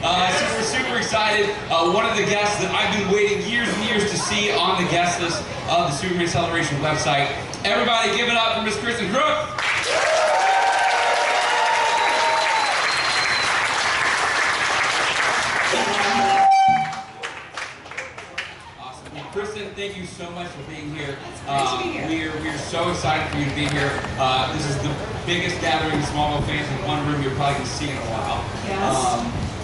So we're super excited. One of the guests that I've been waiting years and years to see on the guest list of the Superman Celebration website. Everybody give it up for Miss Kristin Kreuk. Kristin, thank you so much for being here. It's great to be here. We're so excited for you to be here. This is the biggest gathering of Smallville fans in one room you're probably going to see in a while. Yes.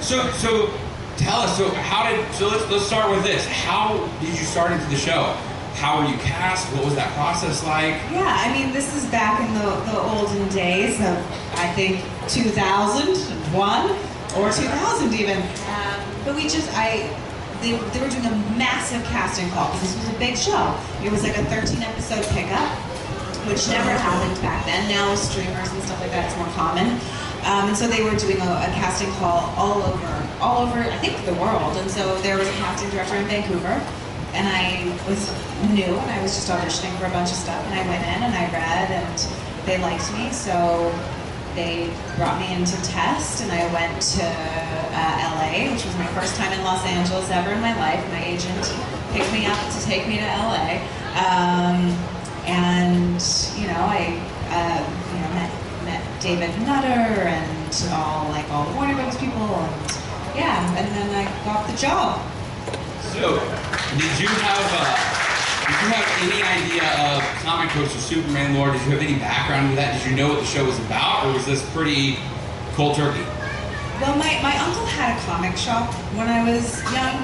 So tell us. Let's start with this. How did you start into the show? How were you cast? What was that process like? Yeah, I mean, this is back in the olden days of, I think, 2001 or 2000 even. But they were doing a massive casting call because this was a big show. It was like a 13-episode pickup, which never happened back then. Now with streamers and stuff like that, it's more common. And so they were doing a casting call all over, I think, the world. And so there was a casting director in Vancouver, and I was new, and I was just auditioning for a bunch of stuff. And I went in and I read, and they liked me, so they brought me in to test, and I went to LA, which was my first time in Los Angeles ever in my life. My agent picked me up to take me to LA, and I met David Nutter and all the Warner Brothers people, and then I got the job. So, did you have any idea of comic books or Superman lore? Did you have any background with that? Did you know what the show was about, or was this pretty cold turkey? Well, my uncle had a comic shop when I was young.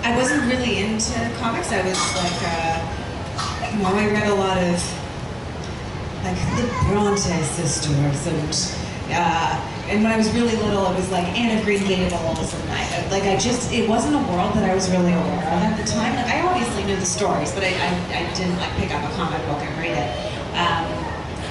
I wasn't really into comics. I was I read a lot of the Bronte sisters, and when I was really little, it was Anne of Green Gables, and it wasn't a world that I was really aware of at the time. I obviously knew the stories, but I didn't pick up a comic book and read it.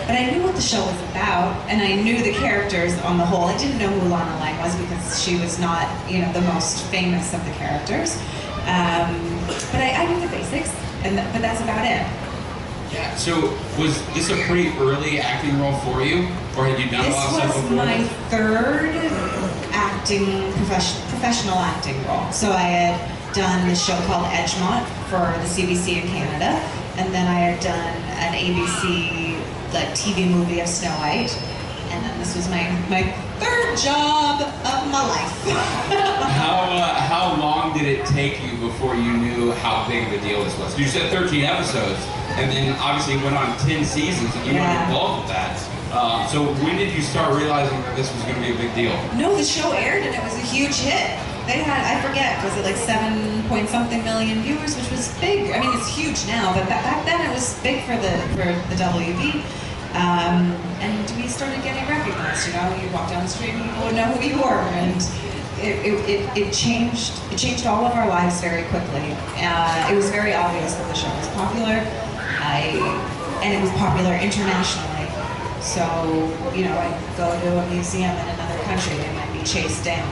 But I knew what the show was about, and I knew the characters on the whole. I didn't know who Lana Lang was because she was not, the most famous of the characters. But I knew the basics, but that's about it. Yeah, so was this a pretty early acting role for you? Or had you done a lot of stuff before? This was my third professional acting role. So I had done this show called Edgemont for the CBC in Canada, and then I had done an ABC TV movie of Snow White, and then this was my third job of my life. How long did it take you before you knew how big of a deal this was? You said 13 episodes, and then obviously went on 10 seasons, and you were involved with that. So when did you start realizing that this was going to be a big deal? No, the show aired and it was a huge hit. They had, I forget, was it 7-point-something million viewers, which was big. I mean, it's huge now, but back then it was big for the WB. And we started getting recognized. You walk down the street and people would know who you were, and it changed all of our lives very quickly. It was very obvious that the show was popular, and it was popular internationally. So, I'd go to a museum in another country and I'd be chased down.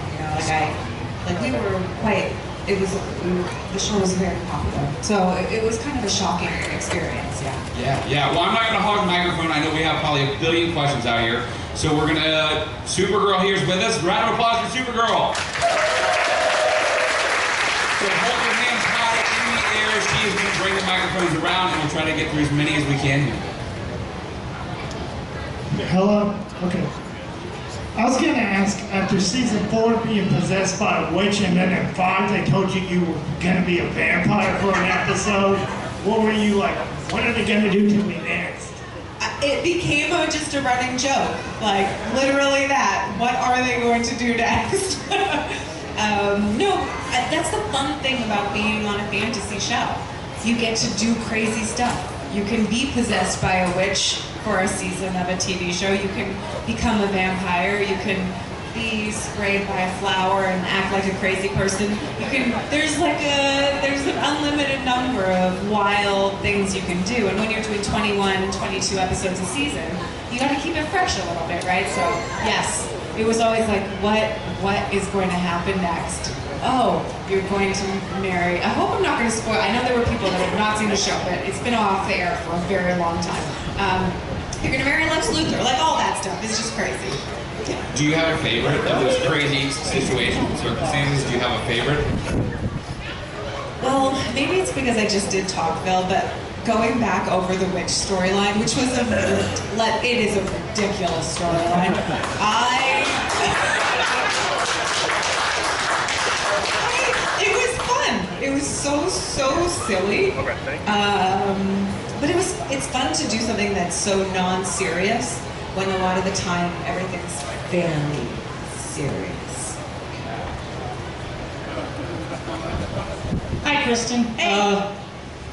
We were quite. The show was very popular, so it was kind of a shocking experience. Yeah. Well, I'm not going to hog the microphone. I know we have probably a billion questions out here, so we're gonna. Supergirl here's with us. Round of applause for Supergirl. So hold your hands high in the air. She is going to bring the microphones around, and we'll try to get through as many as we can here. Hello? Okay. I was going to ask, after season 4 being possessed by a witch, and then in 5 they told you were going to be a vampire for an episode, what were you like? What are they going to do to me next? It became just a running joke. Literally that. What are they going to do next? No, that's the fun thing about being on a fantasy show. You get to do crazy stuff. You can be possessed by a witch for a season of a TV show. You can become a vampire. You can be sprayed by a flower and act like a crazy person. There's an unlimited number of wild things you can do. And when you're doing 21, 22 episodes a season, you got to keep it fresh a little bit, right? So yes, it was always what is going to happen next? Oh, you're going to marry. I hope I'm not going to spoil. I know there were people that have not seen the show, but it's been off the air for a very long time. You're going to marry Lex Luthor, all that stuff. It's just crazy. Do you have a favorite of those crazy situations, circumstances? Do you have a favorite? Well, maybe it's because I just did Talkville, but going back over the witch storyline, which was it is a ridiculous storyline. It was fun. It was so silly. But it's fun to do something that's so non-serious when a lot of the time everything's very serious. Hi, Kristin. Hey.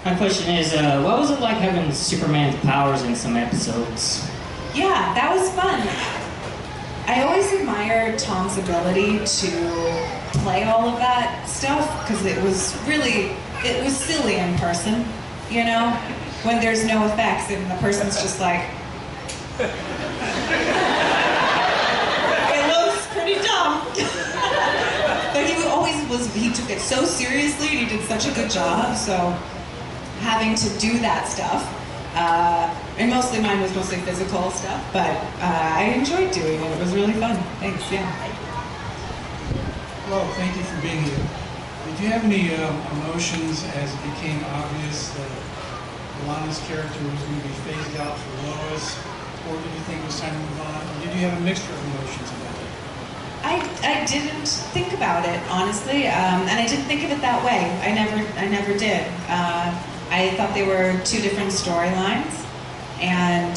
My question is, what was it like having Superman's powers in some episodes? Yeah, that was fun. I always admired Tom's ability to play all of that stuff because it was silly in person, you know? When there's no effects and the person's just like, it looks pretty dumb. But he took it so seriously and he did such a good job, so having to do that stuff, and mostly mine was mostly physical stuff, but I enjoyed doing it. It was really fun. Thanks, yeah. Hello, thank you for being here. Did you have any emotions as it became obvious that Lana's character was going to be phased out for Lois, or did you think it was time to move on? Or did you have a mixture of emotions about it? I didn't think about it, honestly, and I didn't think of it that way. I never did. I thought they were two different storylines, and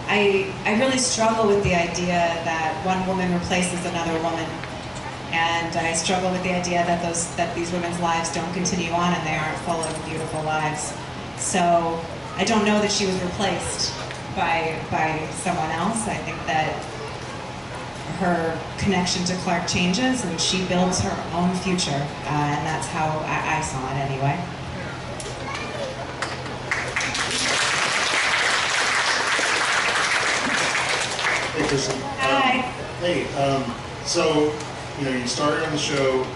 I really struggle with the idea that one woman replaces another woman, and I struggle with the idea that these women's lives don't continue on and they aren't full of beautiful lives. So I don't know that she was replaced by someone else. I think that her connection to Clark changes and she builds her own future, and that's how I saw it anyway. Hey, Kristin. Hi. Hey, so, you started on the show,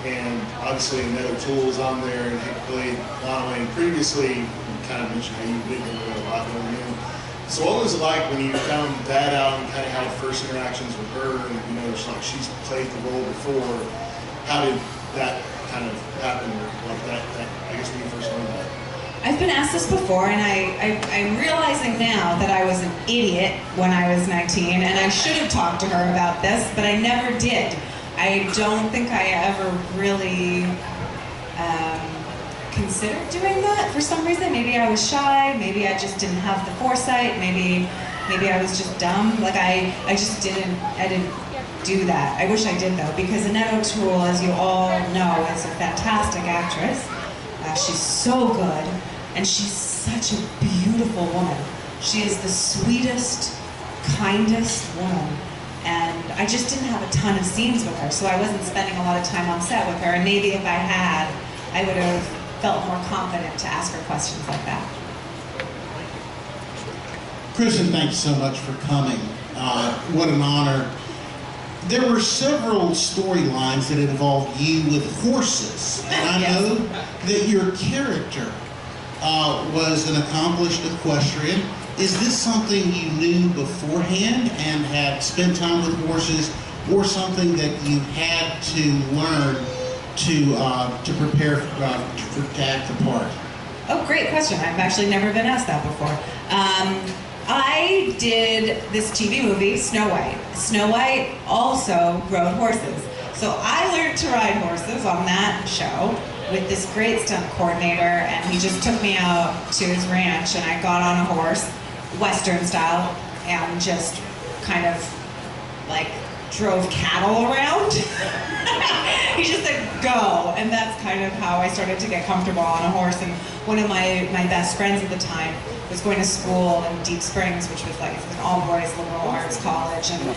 and obviously another tool is on there, and you played Lana Lang previously. You kind of mentioned how you did a lot going in. So what was it like when you found that out and kind of had first interactions with her, and it's like she's played the role before? How did that kind of happen, like that I guess when you first learned that? I've been asked this before, and I'm realizing now that I was an idiot when I was 19, and I should have talked to her about this, but I never did. I don't think I ever really considered doing that for some reason. Maybe I was shy, maybe I just didn't have the foresight, maybe I was just dumb. Like I didn't do that. I wish I did though, because Annette O'Toole, as you all know, is a fantastic actress. She's so good, and she's such a beautiful woman. She is the sweetest, kindest woman, and I just didn't have a ton of scenes with her, so I wasn't spending a lot of time on set with her, and maybe if I had, I would have felt more confident to ask her questions like that. Kristin, thanks so much for coming. What an honor. There were several storylines that involved you with horses, and I Yes. know that your character was an accomplished equestrian. Is this something you knew beforehand and had spent time with horses, or something that you had to learn to prepare to act the part? Oh, great question. I've actually never been asked that before. I did this TV movie, Snow White. Snow White also rode horses. So I learned to ride horses on that show with this great stunt coordinator, and he just took me out to his ranch, and I got on a horse, Western style, and just kind of like drove cattle around. He just said, go, and that's kind of how I started to get comfortable on a horse. And one of my best friends at the time was going to school in Deep Springs, which was like an all-boys liberal arts college, and you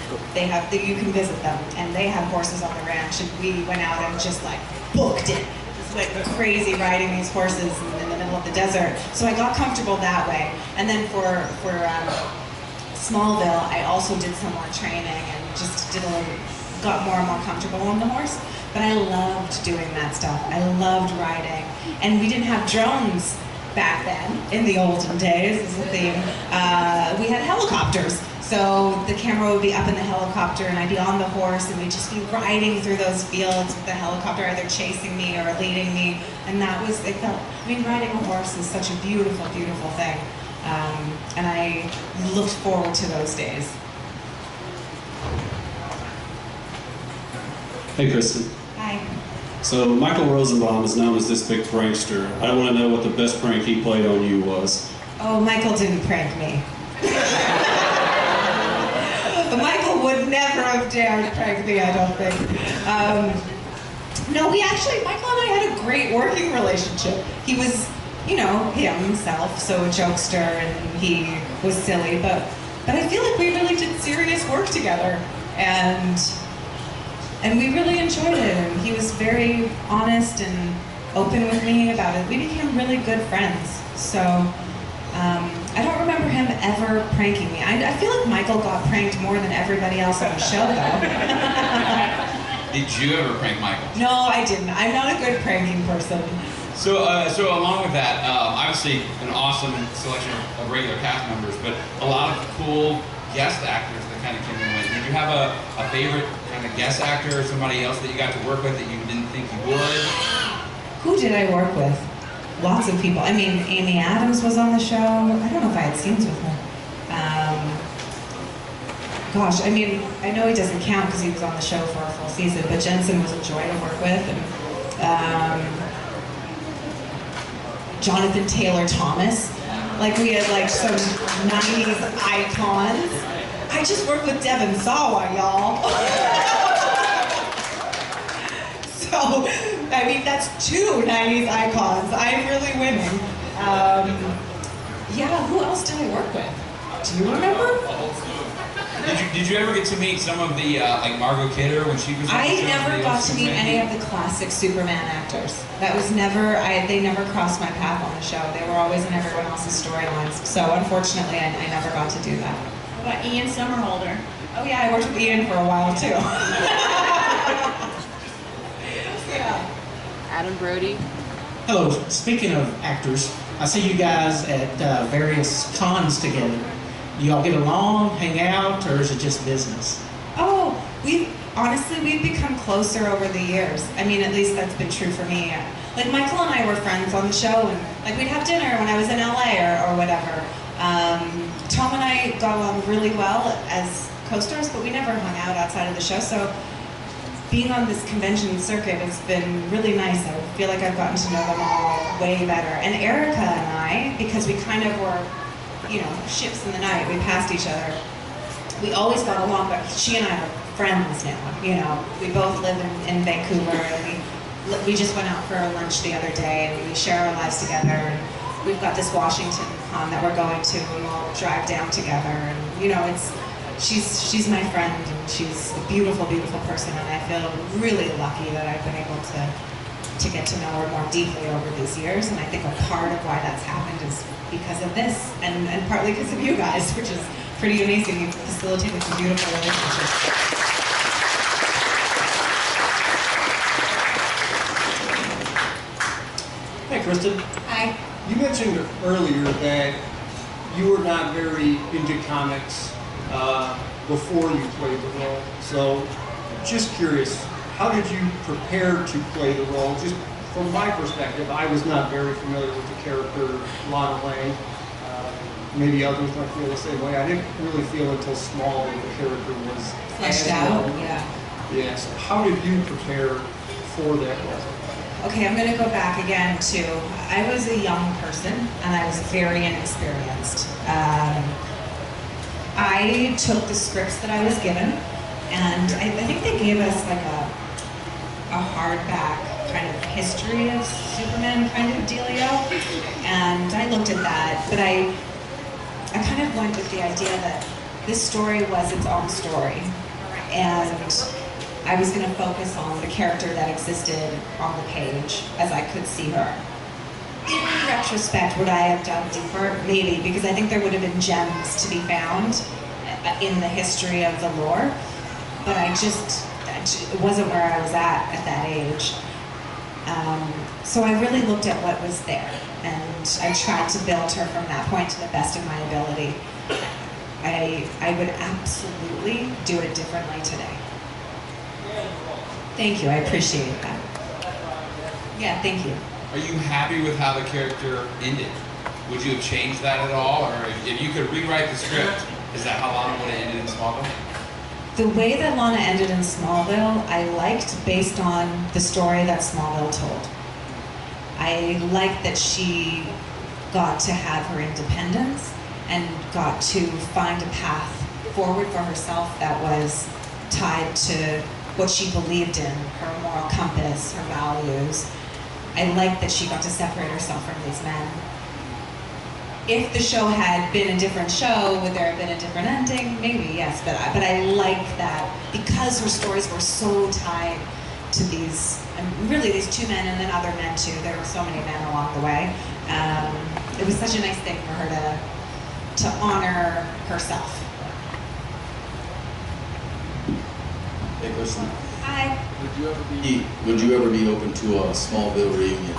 can visit them, and they had horses on the ranch, and we went out and just like booked it. Just went crazy riding these horses in the middle of the desert. So I got comfortable that way. And then for Smallville, I also did some more training and just got more and more comfortable on the horse. But I loved doing that stuff. I loved riding. And we didn't have drones back then, in the olden days, is the theme. We had helicopters. So the camera would be up in the helicopter and I'd be on the horse and we'd just be riding through those fields with the helicopter either chasing me or leading me. And that was, riding a horse is such a beautiful, beautiful thing. And I looked forward to those days. Hey, Kristin. Hi. So Michael Rosenbaum is known as this big prankster. I want to know what the best prank he played on you was. Oh, Michael didn't prank me. But Michael would never have dared prank me, I don't think. No, Michael and I had a great working relationship. He was, himself, so a jokester, and he was silly, but I feel like we really did serious work together, and we really enjoyed it, and he was very honest and open with me about it. We became really good friends, so I don't remember him ever pranking me. I feel like Michael got pranked more than everybody else on the show, though. Did you ever prank Michael? No, I didn't. I'm not a good pranking person. So along with that, obviously an awesome selection of regular cast members, but a lot of cool guest actors that kind of came in with. Did you have a favorite kind of guest actor or somebody else that you got to work with that you didn't think you would? Who did I work with? Lots of people. I mean, Amy Adams was on the show. I don't know if I had scenes with her. I know he doesn't count because he was on the show for a full season, but Jensen was a joy to work with. And Jonathan Taylor Thomas. We had some 90s icons. I just worked with Devon Sawa, y'all. So, that's 2 90s icons. I'm really winning. Who else did I work with? Do you remember? Did you ever get to meet some of the, Margot Kidder when she was on the show? I never got to meet any of the classic Superman actors. That was never, they never crossed my path on the show. They were always in everyone else's storylines. So unfortunately, I never got to do that. What about Ian Somerhalder? Oh yeah, I worked with Ian for a while too. Yeah. Adam Brody. Hello, speaking of actors, I see you guys at various cons together. Do y'all get along, hang out, or is it just business? Oh, we've become closer over the years. At least that's been true for me. Michael and I were friends on the show, and we'd have dinner when I was in LA or whatever. Tom and I got along really well as co-stars, but we never hung out outside of the show, so being on this convention circuit has been really nice. I feel like I've gotten to know them all way better. And Erica and I, because we kind of were, ships in the night, we passed each other. We always got along, but she and I are friends now, We both live in Vancouver, and we just went out for a lunch the other day, and we share our lives together. And we've got this Washington con that we're going to, and we'll drive down together. And, she's my friend, and she's a beautiful, beautiful person, and I feel really lucky that I've been able to get to know her more deeply over these years. And I think a part of why that's happened is because of this, and partly because of you guys, which is pretty amazing. You've facilitated some beautiful relationships. Hey, Kristin. Hi. You mentioned earlier that you were not very into comics before you played the role. So, just curious, how did you prepare to play the role? Just from my perspective, I was not very familiar with the character Lana Lang. Maybe others might feel the same way. I didn't really feel until Smallville the character was Fleshed out, yeah. Yeah, so how did you prepare for that role? Okay, I'm gonna go back again to, I was a young person and I was very inexperienced. I took the scripts that I was given, and I think they gave us a hardback kind of history of Superman kind of dealio, and I looked at that, but I kind of went with the idea that this story was its own story, and I was going to focus on the character that existed on the page as I could see her. In retrospect, would I have dug deeper? Maybe, because I think there would have been gems to be found in the history of the lore, but it wasn't where I was at that age. So I really looked at what was there, and I tried to build her from that point to the best of my ability. I would absolutely do it differently today. Thank you, I appreciate that. Yeah, thank you. Are you happy with how the character ended? Would you have changed that at all? Or if you could rewrite the script, is that how Lana would have ended in Smallville? The way that Lana ended in Smallville, I liked based on the story that Smallville told. I liked that she got to have her independence and got to find a path forward for herself that was tied to what she believed in, her moral compass, her values. I liked that she got to separate herself from these men. If the show had been a different show, would there have been a different ending? Maybe, yes, but I like that because her stories were so tied to these, really these two men and then other men too. There were so many men along the way. It was such a nice thing for her to honor herself. Hey, Kristin. Hi. Would you ever be open to a Smallville reunion?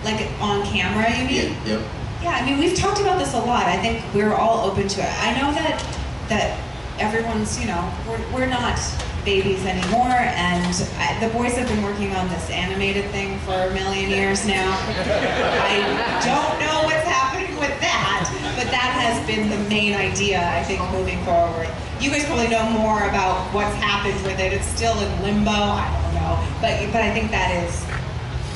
Like on camera, you mean? Yeah. Yep. Yeah, I mean, we've talked about this a lot. I think we're all open to it. I know that everyone's, you know, we're not babies anymore, and the boys have been working on this animated thing for a million years now. I don't know what's happening with that, but that has been the main idea, I think, moving forward. You guys probably know more about what's happened with it. It's still in limbo. I don't know, but I think that is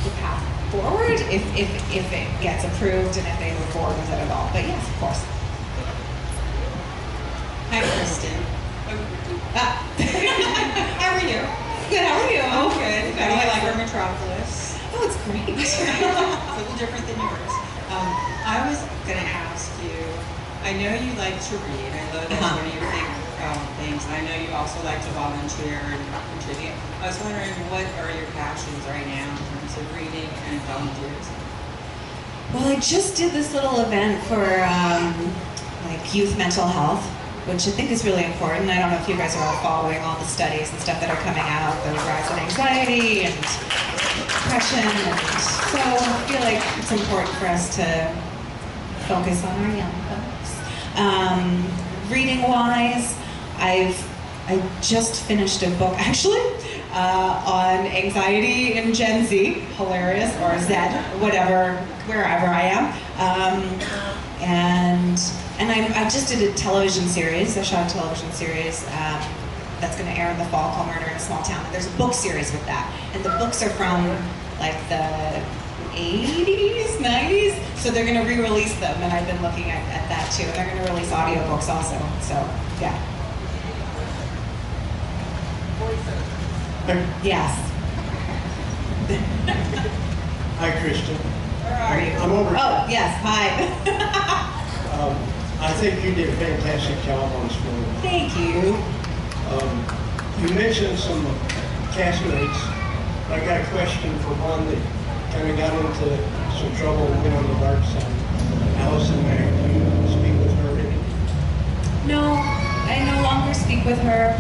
the path forward if it gets approved and if they move forward with it at all. But yes, of course. Hi, Kristin. How are you? Good, how are you? Oh, good. How do you like our Metropolis? Oh, it's great. It's a little different than yours. I was going to ask you, I know you like to read. I know that's one of your big things. And I know you also like to volunteer and contribute. I was wondering, what are your passions right now in terms of reading and volunteerism? Well, I just did this little event for like youth mental health, which I think is really important. I don't know if you guys are all following all the studies and stuff that are coming out, the rise in anxiety and depression, and so I feel like it's important for us to focus on our young folks. Reading-wise, I just finished a book, actually, on anxiety in Gen Z, hilarious, or Z, whatever, wherever I am. And I just did a television series, I shot a television series that's going to air in the fall called Murder in a Small Town. There's a book series with that. And the books are from like the 80s, 90s, so they're going to re-release them, and I've been looking at that too. And they're going to release audiobooks also, so yeah. Yes. Hi, Kristin. Where are you? I'm over. Oh, yes, hi. I think you did a fantastic job on Smallville. Thank you. You mentioned some castmates. I got a question for one that kind of got into some trouble and went on the dark side. Allison Mack, do you speak with her any? No, I no longer speak with her.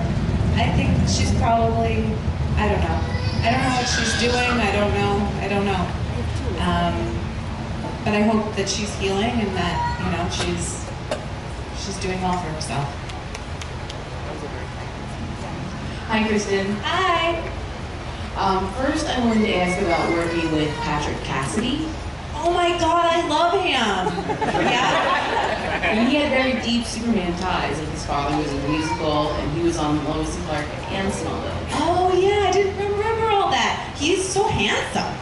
I think she's probably, I don't know. I don't know what she's doing. I don't know. But I hope that she's healing and that, you know, she's doing well for herself. Hi, Kristin. Hi. First, I wanted to ask about working with Patrick Cassidy. Oh my God, I love him. Yeah. And he had very deep Superman ties. Like his father was in a musical, and he was on Lois and Clark and Smallville. Oh yeah, I didn't remember all that. He's so handsome.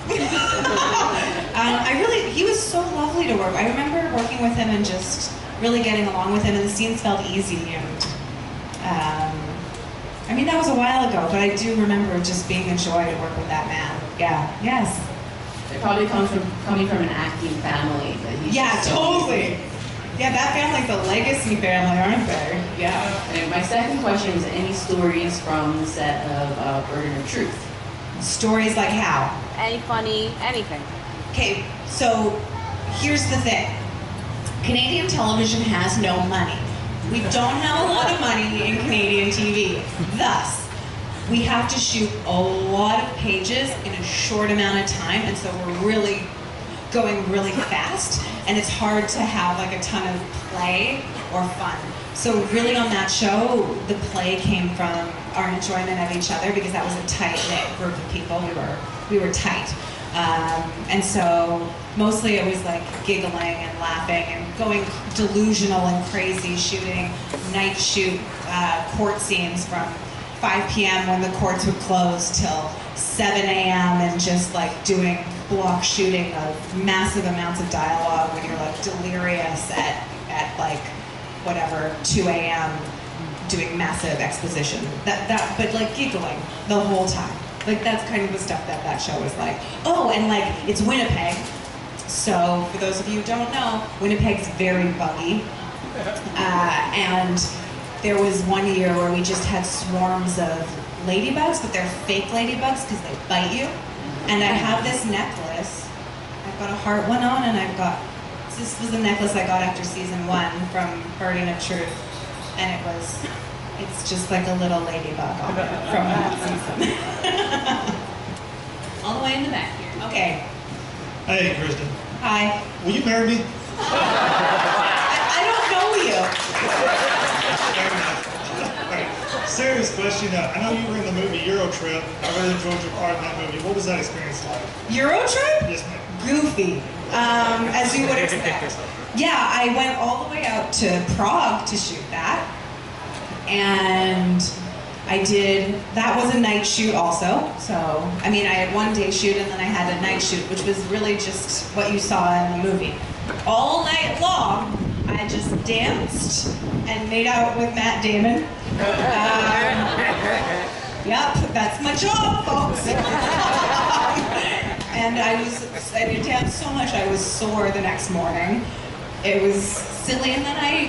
He was so lovely to work with. I remember working with him and just really getting along with him, and the scenes felt easy. And I mean, that was a while ago, but I do remember just being a joy to work with that man. Yeah, yes. It probably comes from coming from an acting family. That he's totally. Yeah, that family's a legacy family, aren't they? Yeah. And my second question is, any stories from the set of Burden of Truth? Stories like how? Any funny, anything. Okay, so here's the thing. Canadian television has no money. We don't have a lot of money in Canadian TV. Thus, we have to shoot a lot of pages in a short amount of time, and so we're really going really fast, and it's hard to have like a ton of play or fun. So really on that show, the play came from our enjoyment of each other, because that was a tight-knit group of people. We were tight. And so mostly it was like giggling and laughing and going delusional and crazy, shooting night shoot court scenes from 5 p.m. when the courts would close till 7 a.m. and just like doing block shooting of massive amounts of dialogue when you're like delirious at like whatever 2 a.m. doing massive exposition. But like giggling the whole time. Like that's kind of the stuff that show is like. Oh, and like it's Winnipeg. So for those of you who don't know, Winnipeg's very buggy. And there was one year where we just had swarms of ladybugs, but they're fake ladybugs because they bite you. And I have this necklace. I've got a heart one on, and this was a necklace I got after season 1 from Burden of Truth. And it's just like a little ladybug on it from that season. All the way in the back here. Okay. Hey, Kristin. Hi. Will you marry me? I don't know you. Right. Serious question. I know you were in the movie Eurotrip. I really enjoyed your part in that movie. What was that experience like? Eurotrip? Yes, ma'am. Goofy, as you would expect. Yeah, I went all the way out to Prague to shoot that. And that was a night shoot also. So, I mean, I had one day shoot and then I had a night shoot, which was really just what you saw in the movie. All night long, I just danced and made out with Matt Damon. Yep, that's my job, folks. And I danced so much I was sore the next morning. It was silly, and then I,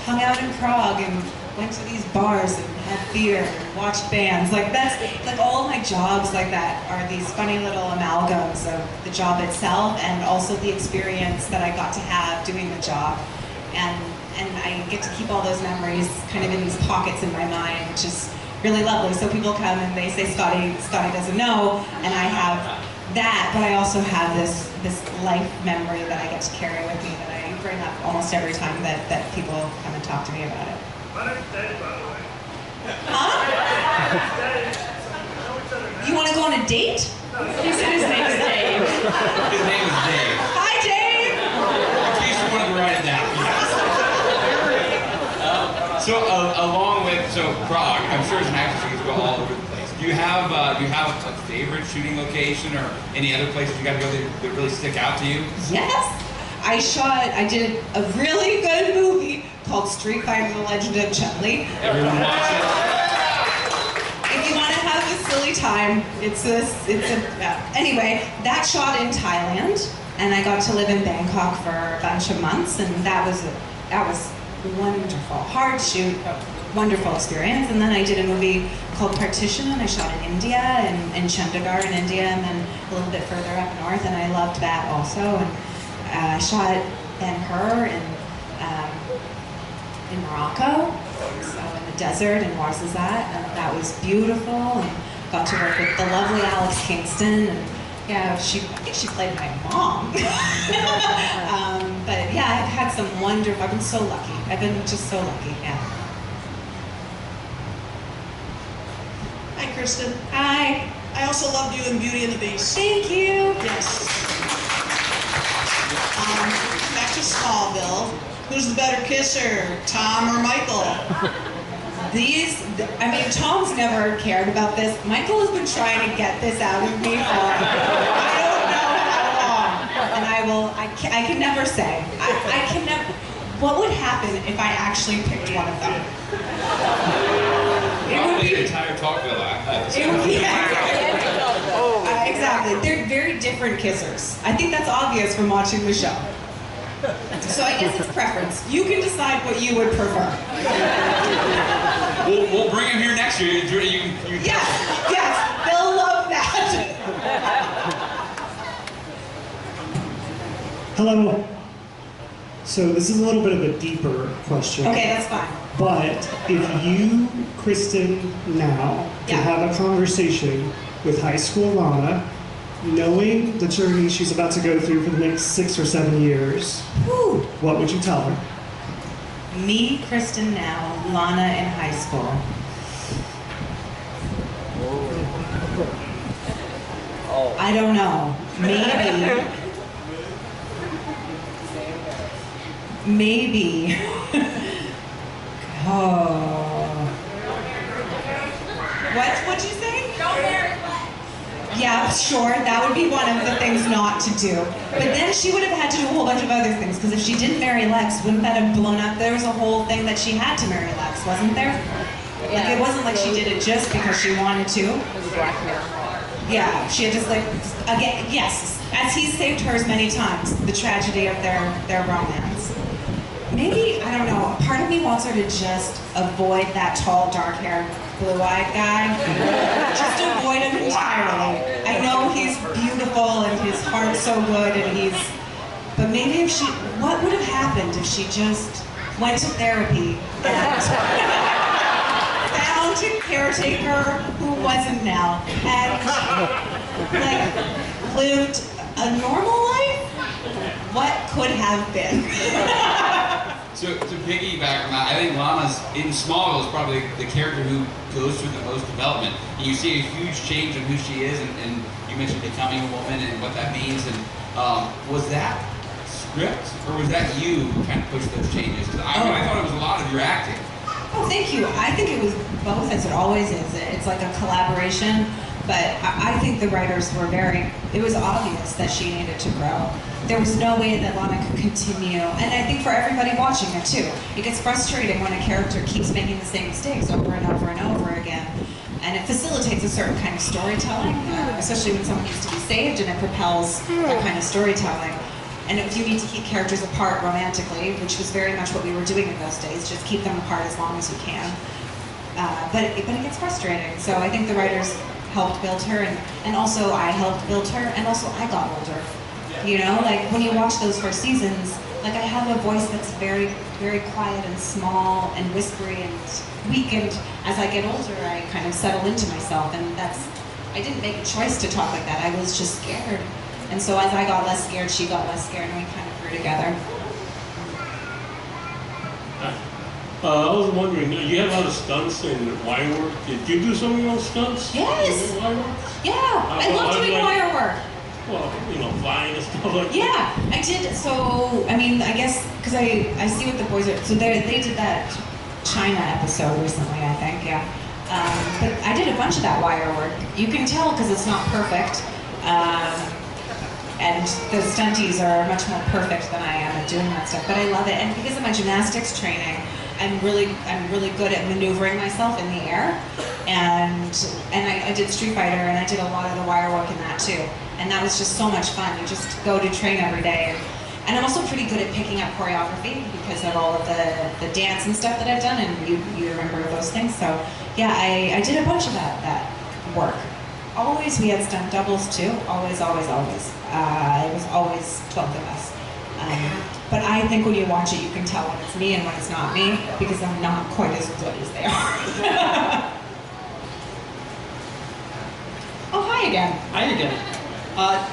hung out in Prague and went to these bars and had beer and watched bands. Like that's like all my jobs like that are these funny little amalgams of the job itself and also the experience that I got to have doing the job. And I get to keep all those memories kind of in these pockets in my mind, which is really lovely. So people come and they say, Scotty doesn't know, and I have that, but I also have this life memory that I get to carry with me that I bring up almost every time that people come and talk to me about it. My name's Dave, by the way. Huh? You want to go on a date? He said his name is Dave. His name is Dave. Hi, Dave! In case you wanted to write it down. So along with Prague, I'm sure as an actress you get to go all over the place. Do you have a favorite shooting location or any other places you got to go that really stick out to you? Yes. I did a really good movie called Street Fighter: The Legend of Chun-Li. Everyone watch it. If you want to have a silly time, anyway, that shot in Thailand, and I got to live in Bangkok for a bunch of months, and that was wonderful. Hard shoot, but wonderful experience. And then I did a movie called Partition, and I shot in India, in Chandigarh in India, and then a little bit further up north, and I loved that also. And I shot Ben-Hur in Morocco, so in the desert in Ouarzazate, and that was beautiful. And got to work with the lovely Alex Kingston, and yeah, I think she played my mom. But yeah, I've had some wonderful. I've been so lucky. I've been just so lucky. Yeah. Hi, Kristin. Hi. I also loved you in Beauty and the Beast. Thank you. Yes. Back to Smallville. Who's the better kisser, Tom or Michael? Tom's never cared about this. Michael has been trying to get this out of me for I don't know how long. And I can never say. I can never. What would happen if I actually picked one of them? It would be an entire Talkville act. It would be exactly. They're very different kissers. I think that's obvious from watching the show. So I guess it's preference. You can decide what you would prefer. We'll bring him here next year. Yes, they'll love that. Hello. So this is a little bit of a deeper question. Okay, that's fine. But if you, Kristin, now could have a conversation with high school Lana, knowing the journey she's about to go through for the next 6 or 7 years, what would you tell her? Me, Kristin now, Lana in high school. I don't know. Maybe. What'd you say? Don't marry Lex. Yeah, sure. That would be one of the things not to do. But then she would have had to do a whole bunch of other things, because if she didn't marry Lex, wouldn't that have blown up? There was a whole thing that she had to marry Lex, wasn't there? Like, it wasn't like she did it just because she wanted to. It was blackmail. Yeah, she had just again, yes, as he saved hers many times, the tragedy of their romance. Maybe, I don't know, part of me wants her to just avoid that tall, dark-haired, blue-eyed guy. Just avoid him entirely. I know he's beautiful and his heart's so good but maybe if she, what would have happened if she just went to therapy and found a caretaker who wasn't Nell and lived a normal life? What could have been? So to piggyback on that, I think Lana's in Smallville is probably the character who goes through the most development. And you see a huge change in who she is, and you mentioned becoming a woman and what that means. And was that script, or was that you who kind of pushed those changes? Because I thought it was a lot of your acting. Oh, thank you. I think it was both, as it always is. It's like a collaboration, but I think the writers were it was obvious that she needed to grow. There was no way that Lana could continue, and I think for everybody watching it too, it gets frustrating when a character keeps making the same mistakes over and over and over again, and it facilitates a certain kind of storytelling, especially when someone needs to be saved, and it propels that kind of storytelling. And if you need to keep characters apart romantically, which was very much what we were doing in those days, just keep them apart as long as you can. But it gets frustrating. So I think the writers helped build her, and also I helped build her, and also I got older. You know, like when you watch those first seasons, like I have a voice that's very, very quiet and small and whispery and weak, and as I get older, I kind of settle into myself, and I didn't make a choice to talk like that. I was just scared. And so as I got less scared, she got less scared, and we kind of grew together. I was wondering, you had a lot of stunts and wire work. Did you do some of your own stunts? Yes. Wire work? Yeah, I love doing wire work. Well, flying and stuff like that. Yeah, I did. So, I mean, I guess, because I see what the boys are, so they did that China episode recently, I think, yeah. But I did a bunch of that wire work. You can tell because it's not perfect. And the stunties are much more perfect than I am at doing that stuff, but I love it. And because of my gymnastics training, I'm really good at maneuvering myself in the air. And I did Street Fighter, and I did a lot of the wire work in that too. And that was just so much fun. You just go to train every day. And I'm also pretty good at picking up choreography because of all of the dance and stuff that I've done, and you remember those things. So yeah, I did a bunch of that work. Always, we had stunt doubles too. Always, always, always. It was always 12 of us. But I think when you watch it, you can tell when it's me and when it's not me, because I'm not quite as good as they are. Oh, hi again. Hi again.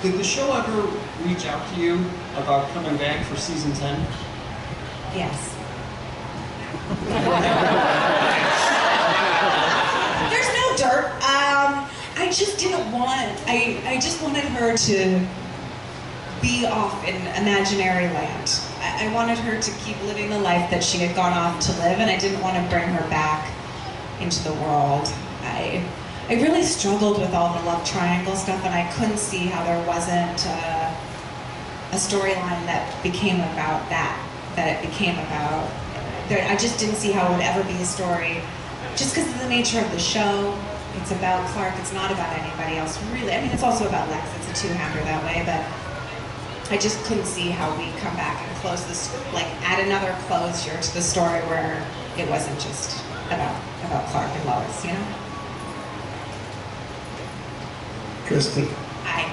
Did the show ever reach out to you about coming back for season 10? Yes. There's no dirt. I just didn't want, I just wanted her to be off in imaginary land. I wanted her to keep living the life that she had gone off to live, and I didn't want to bring her back into the world. I really struggled with all the love triangle stuff, and I couldn't see how there wasn't a storyline that became about that it became about. I just didn't see how it would ever be a story, just because of the nature of the show. It's about Clark, it's not about anybody else, really. I mean, it's also about Lex, it's a two-hander that way, but I just couldn't see how we come back and close this, like add another closure to the story where it wasn't just about Clark and Lois, you know? Kristin. Hi.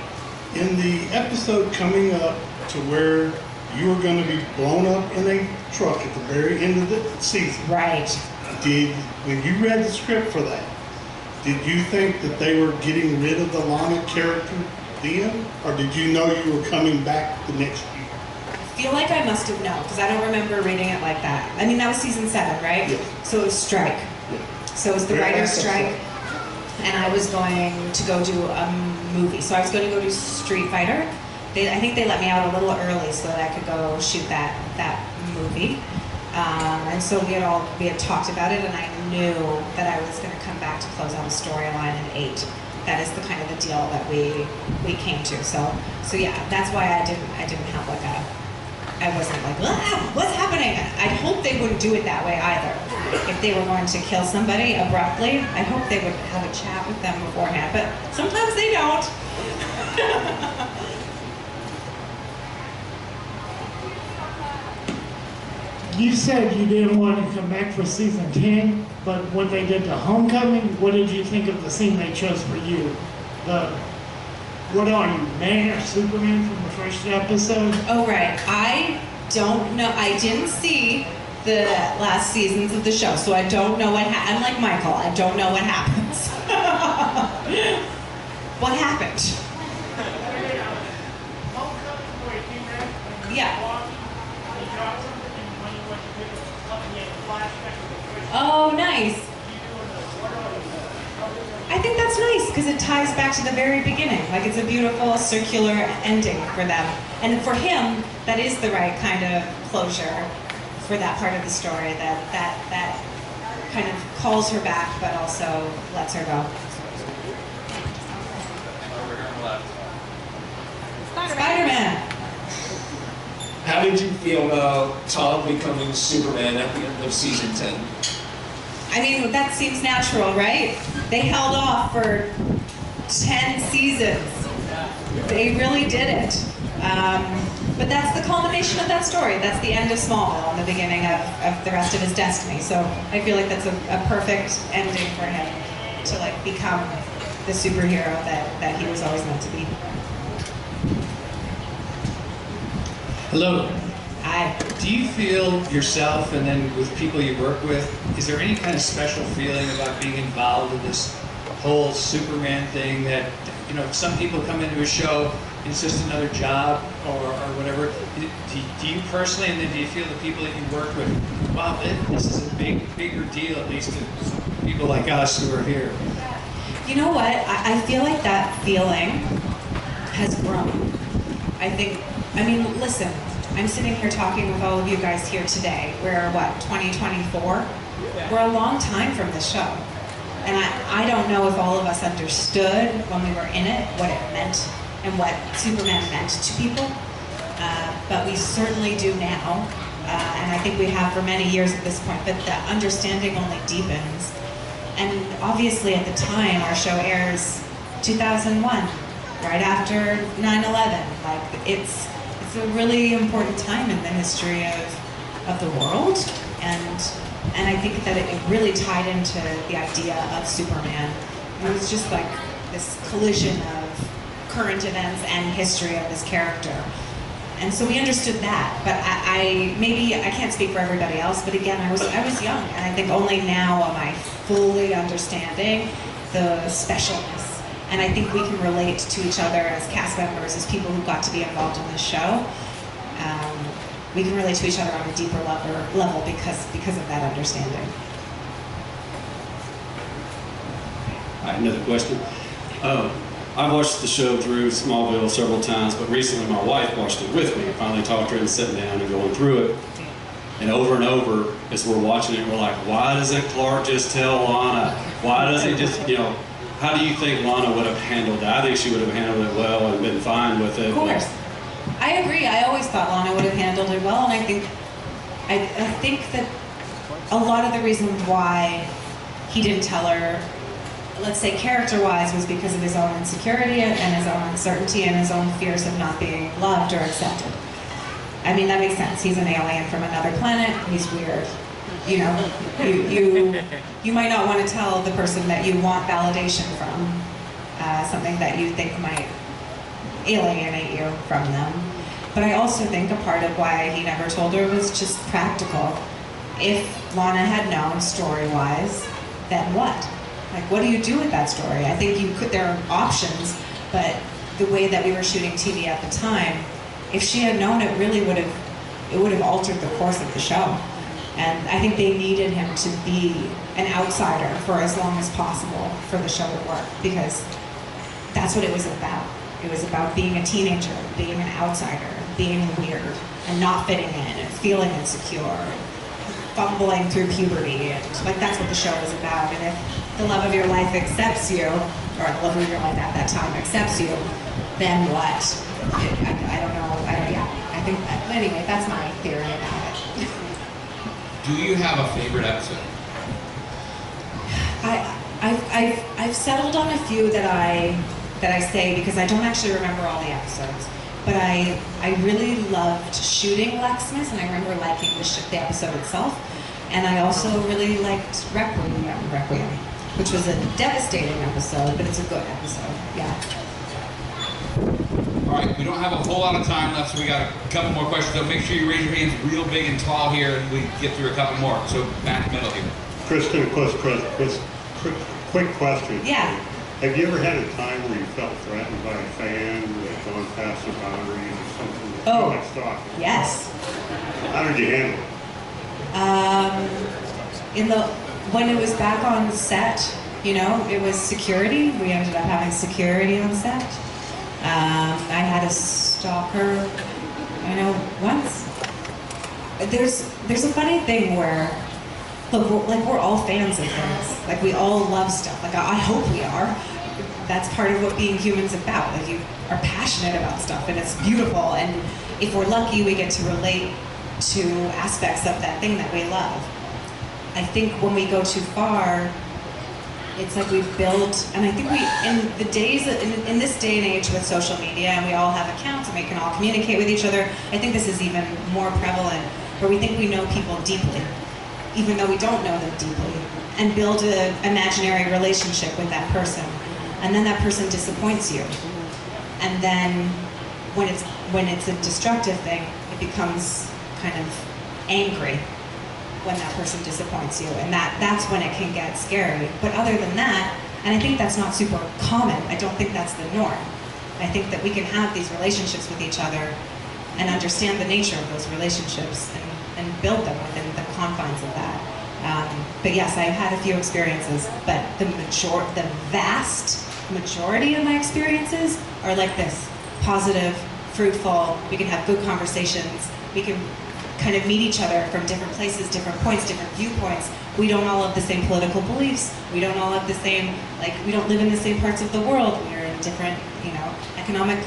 In the episode coming up to where you were going to be blown up in a truck at the very end of the season. Right. When you read the script for that, did you think that they were getting rid of the Lana character then, or did you know you were coming back the next year? I feel like I must have known, because I don't remember reading it like that. I mean, that was season 7, right? Yeah. So it was strike. Yeah. So it was the Very writer's active strike, and I was going to go do a movie. So I was going to go do Street Fighter. I think they let me out a little early so that I could go shoot that movie. And so we had talked about it, and I knew that I was going to come back to close out a storyline in 8. That is the kind of the deal that we came to. So yeah, that's why I didn't have like I wasn't like, ah, what's happening? I hope they wouldn't do it that way either. If they were going to kill somebody abruptly, I hope they would have a chat with them beforehand, but sometimes they don't. You said you didn't want to come back for season 10, but when they did the homecoming, what did you think of the scene they chose for you? What are you, Man or Superman from the first episode? Oh, right. I don't know. I didn't see the last seasons of the show, so I don't know what happened. I'm like Michael. I don't know what happens. What happened? Yeah. Oh, nice. I think that's nice because it ties back to the very beginning. Like it's a beautiful circular ending for them. And for him, that is the right kind of closure for that part of the story that kind of calls her back but also lets her go. Spider-Man. How did you feel about Tom becoming Superman at the end of season 10? I mean, that seems natural, right? They held off for 10 seasons. They really did it. But that's the culmination of that story. That's the end of Smallville and the beginning of the rest of his destiny. So I feel like that's a perfect ending for him to like become the superhero that he was always meant to be. Hello. Hi. Do you feel yourself, and then with people you work with, is there any kind of special feeling about being involved in this whole Superman thing that, you know, some people come into a show, it's just another job or whatever. Do you personally, and then do you feel the people that you work with, wow, this is a bigger deal, at least to people like us who are here? You know what? I feel like that feeling has grown. I mean, listen, I'm sitting here talking with all of you guys here today. We're, what, 2024? We're a long time from this show. And I don't know if all of us understood when we were in it what it meant and what Superman meant to people. But we certainly do now. And I think we have for many years at this point. But the understanding only deepens. And obviously at the time, our show airs 2001, right after 9/11. Like, it's a really important time in the history of the world, and I think that it really tied into the idea of Superman. It was just like this collision of current events and history of this character. And so we understood that, but maybe I can't speak for everybody else, but again, I was young, and I think only now am I fully understanding the specialness. And I think we can relate to each other as cast members, as people who got to be involved in this show. We can relate to each other on a deeper level because of that understanding. All right, another question. I've watched the show through Smallville several times, but recently my wife watched it with me. I finally talked to her and sitting down and going through it. And over, as we're watching it, we're like, why doesn't Clark just tell Lana? Why doesn't he just, you know, how do you think Lana would have handled that? I think she would have handled it well and been fine with it. Of course. I agree. I always thought Lana would have handled it well, and I think that a lot of the reason why he didn't tell her, let's say character-wise, was because of his own insecurity and his own uncertainty and his own fears of not being loved or accepted. I mean, that makes sense. He's an alien from another planet. He's weird. You know, you might not want to tell the person that you want validation from something that you think might alienate you from them. But I also think a part of why he never told her was just practical. If Lana had known story-wise, then what? Like, what do you do with that story? I think there are options, but the way that we were shooting TV at the time, if she had known, it really would have altered the course of the show. And I think they needed him to be an outsider for as long as possible for the show to work, because that's what it was about. It was about being a teenager, being an outsider, being weird, and not fitting in, and feeling insecure, and fumbling through puberty, and like that's what the show was about. And if the love of your life accepts you, or the love of your life at that time accepts you, then what? I don't know. I think that, anyway, that's my theory about it. Do you have a favorite episode? I've settled on a few that I say because I don't actually remember all the episodes. But I really loved shooting Lexmas, and I remember liking the episode itself. And I also really liked Requiem, which was a devastating episode, but it's a good episode. Yeah. All right, we don't have a whole lot of time left, so we got a couple more questions. So make sure you raise your hands real big and tall here, and we get through a couple more. So back in the middle here. Kristin, quick question. Yeah. Have you ever had a time where you felt threatened by a fan who had gone past their boundaries or something that you like stalking? Yes. How did you handle it? When it was back on set, it was security. We ended up having security on set. I had a stalker, once. There's a funny thing where, look, we're all fans of things. Like, we all love stuff. Like, I hope we are. That's part of what being human's about. Like, you are passionate about stuff, and it's beautiful. And if we're lucky, we get to relate to aspects of that thing that we love. I think when we go too far, it's like we've built, and I think in this day and age with social media, and we all have accounts and we can all communicate with each other, I think this is even more prevalent, where we think we know people deeply, even though we don't know them deeply, and build an imaginary relationship with that person. And then that person disappoints you. And then when it's a destructive thing, it becomes kind of angry when that person disappoints you, and that's when it can get scary. But other than that, and I think that's not super common, I don't think that's the norm. I think that we can have these relationships with each other and understand the nature of those relationships and build them within the confines of that. But yes, I've had a few experiences, but the vast majority of my experiences are like this: positive, fruitful, we can have good conversations, we can kind of meet each other from different places, different points, different viewpoints. We don't all have the same political beliefs. We don't all have the same, we don't live in the same parts of the world. We're in different, economic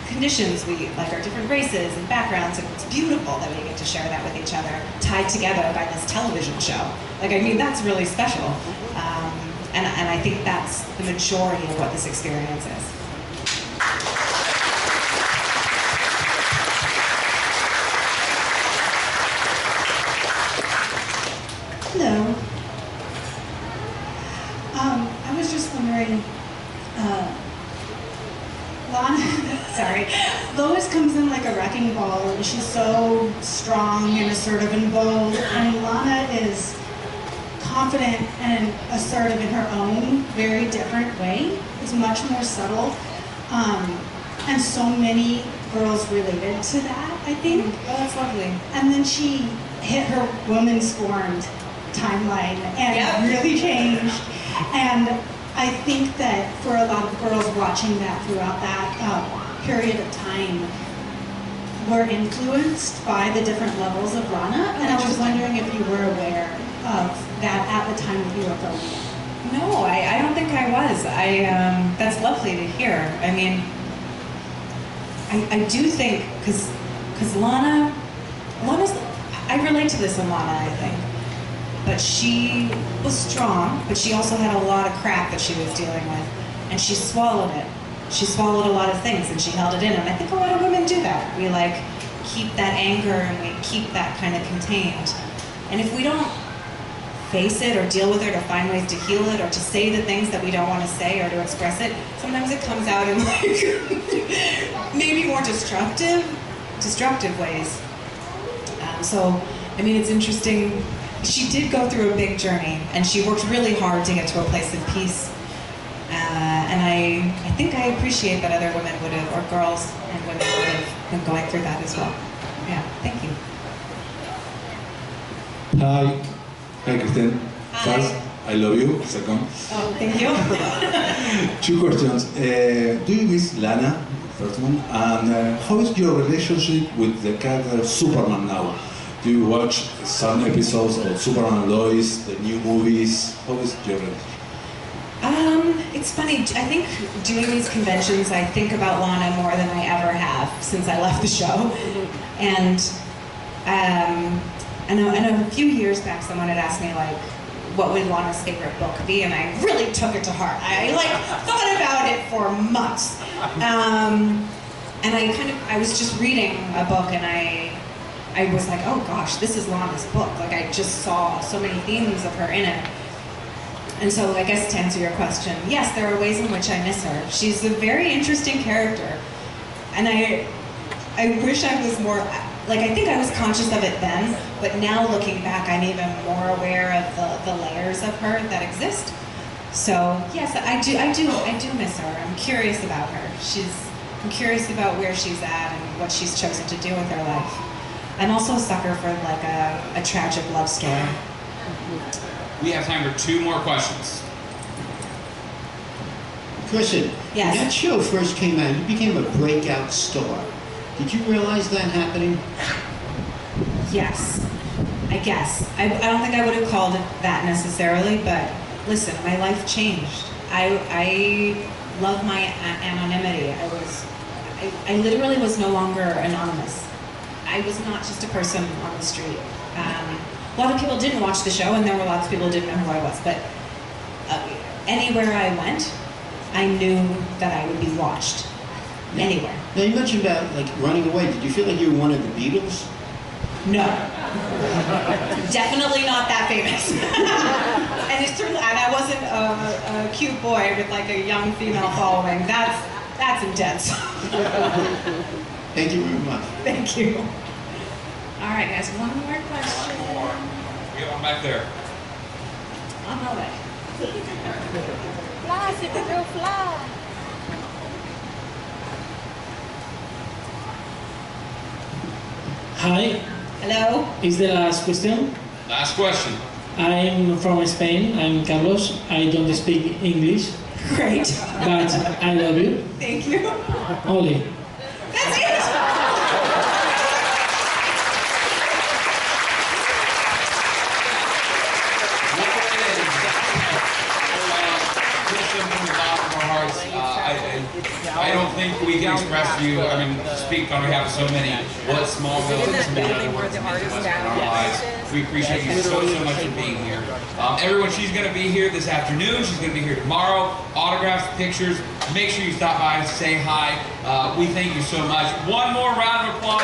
conditions. We our different races and backgrounds, and it's beautiful that we get to share that with each other, tied together by this television show. That's really special. And I think that's the majority of what this experience is. Hello. I was just wondering, Lois comes in like a wrecking ball, and she's so strong and assertive and bold, and Lana is confident and assertive in her own very different way. It's much more subtle. And so many girls related to that, I think. Oh, that's lovely. And then she hit her woman scorned timeline and really changed. And I think that for a lot of girls watching that throughout that period of time were influenced by the different levels of Lana. And I was wondering if you were aware of that at the time that you were filming it. No, I don't think I was. That's lovely to hear. I do think, because Lana's, I relate to this in Lana, I think. But she was strong, but she also had a lot of crap that she was dealing with. And she swallowed it. She swallowed a lot of things, and she held it in. And I think a lot of women do that. We keep that anger, and we keep that kind of contained. And if we don't face it or deal with it or find ways to heal it or to say the things that we don't want to say or to express it, sometimes it comes out in maybe more destructive ways. It's interesting. She did go through a big journey, and she worked really hard to get to a place of peace. And I think I appreciate that other women would have, or girls and women would have been going through that as well. Yeah, thank you. Hi. Hi, Kristin. Hi. First, I love you. Second. Oh, thank you. 2 questions. Do you miss Lana? First one. And how is your relationship with the character Superman now? Do you watch some episodes of Superman and Lois, the new movies? How is your relationship? It's funny. I think doing these conventions, I think about Lana more than I ever have since I left the show. And I know a few years back, someone had asked me like, what would Lana's favorite book be? And I really took it to heart. I thought about it for months. And I was just reading a book, and I was like, oh gosh, this is Lana's book. Like, I just saw so many themes of her in it. And so I guess to answer your question, yes, there are ways in which I miss her. She's a very interesting character. And I wish I was more, like, I think I was conscious of it then, but now looking back, I'm even more aware of the layers of her that exist. So yes, I do miss her. I'm curious about her. I'm curious about where she's at and what she's chosen to do with her life. I'm also a sucker for like a tragic love story. We have time for 2 more questions. Kristin, yes. When that show first came out, you became a breakout star. Did you realize that happening? Yes, I guess. I don't think I would have called it that necessarily, but listen, my life changed. I love my anonymity. I literally was no longer anonymous. I was not just a person on the street. A lot of people didn't watch the show, and there were lots of people who didn't know who I was, but anywhere I went, I knew that I would be watched. Anywhere. Now you mentioned about like running away. Did you feel like you were one of the Beatles? No. Definitely not that famous. And it's true, and I wasn't a cute boy with like a young female following. That's intense. Thank you very much. Thank you. All right, guys, one more question. One more. We have one back there. On my way. Fly, supergirl, fly. Hi. Hello. Is the last question? Last question. I'm from Spain. I'm Carlos. I don't speak English. Great. But I love you. Thank you. Only. That's it. I don't think we can express to you, I mean, speak on behalf of so many, what Smallville is in our lives. We appreciate you so much for being here. Everyone, she's going to be here this afternoon. She's going to be here tomorrow. Autographs, pictures. Make sure you stop by and say hi. We thank you so much. One more round of applause.